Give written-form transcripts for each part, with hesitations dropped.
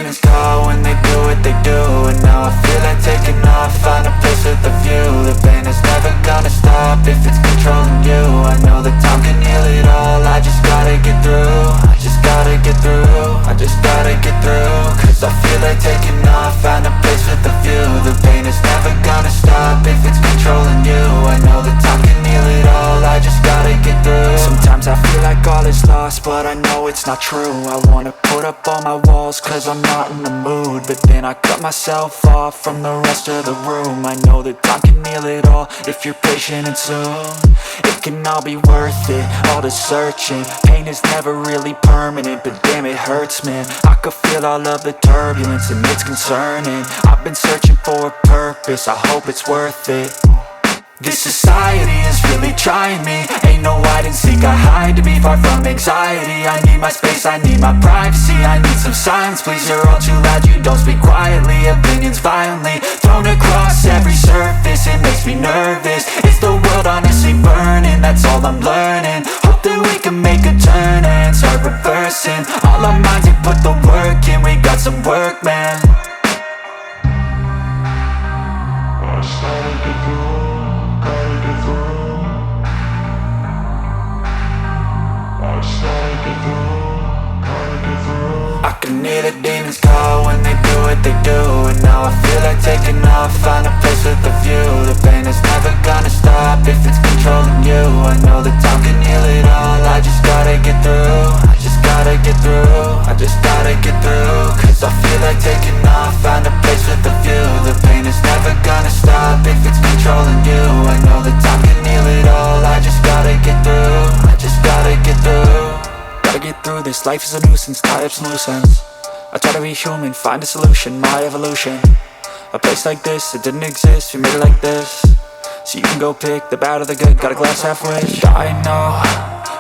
demons call when they do what they do. And now I feel like taking off, find a place with a view. The pain is never gonna stop if it's controlling you. I know that time can heal it all, I just gotta get through. I just gotta get through, I just gotta get through. Cause I feel like taking off, find a place with a view. The pain is never gonna stop if it's controlling you. I know that time can heal it all, I just gotta get through. Sometimes I feel like all is lost, but I know it's not true. I wanna put up all my walls cause I'm not in the mood, but then I cut myself off from the rest of the room. I know that time can heal it all if you're patient and soon. It can all be worth it, all the searching. Pain is never really permanent, but damn it hurts, man. I could feel all of the turbulence and it's concerning. I've been searching for a purpose, I hope it's worth it. This society is really trying me. Ain't no hide and seek, I hide to be far from anxiety. I need my space, I need my privacy. I need some silence, please, you're all too loud. You don't speak quietly, opinions violently thrown across every surface. It makes me nervous, it's the world honestly burning. That's all I'm learning, hope that we can make a turn and start reversing. All our minds, we put the work in, we got some work, man. I started to go. I can hear the demons call when they do what they do. And now I feel like taking off, find a place with a view. The pain is never gonna stop if it's controlling you. I know that time can heal it all, I just gotta get through. I just gotta get through, I just gotta get through. Cause I feel like taking off, find a place with a view. The pain is never gonna stop if it's controlling you. I know that time can heal it all, I just gotta get through. I just gotta get through. Gotta get through this, life is a nuisance, tie up some loose ends. I try to be human, find a solution, my evolution. A place like this, it didn't exist, we made it like this. So you can go pick the bad or the good, got a glass halfway. I know,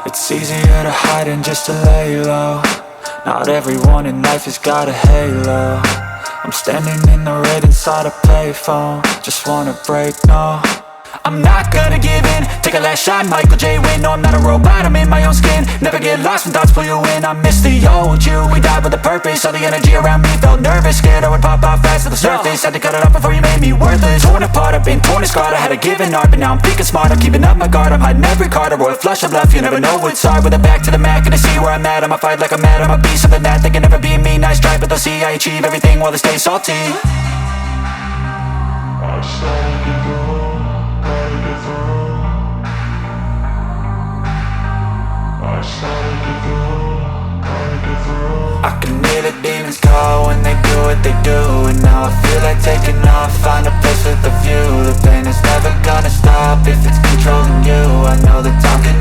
it's easier to hide than just to lay low. Not everyone in life has got a halo. I'm standing in the red inside a payphone, just wanna break, no. I'm not gonna give in, take a last shot, Michael J. Win. No, I'm not a robot, I'm in my own skin. Never get lost when thoughts pull you in. I miss the old you, we died with a purpose. All the energy around me felt nervous, scared I would pop off fast to the surface. Had to cut it off before you made me worthless. Torn apart, I've been torn and scarred. I had a given art, but now I'm thinking smart. I'm keeping up my guard, I'm hiding every card. A royal flush of love, you never know what's hard. With a back to the mat, gonna see where I'm at. I'ma fight like I'm mad, I'ma be something that they can never be me. Nice try, but they'll see I achieve everything while they stay salty. I started to go, gotta get through. I started to go, gotta get through. I can hear the demons call when they do what they do. And now I feel like taking off, find a place with a view. The pain is never gonna stop if it's controlling you. I know that time can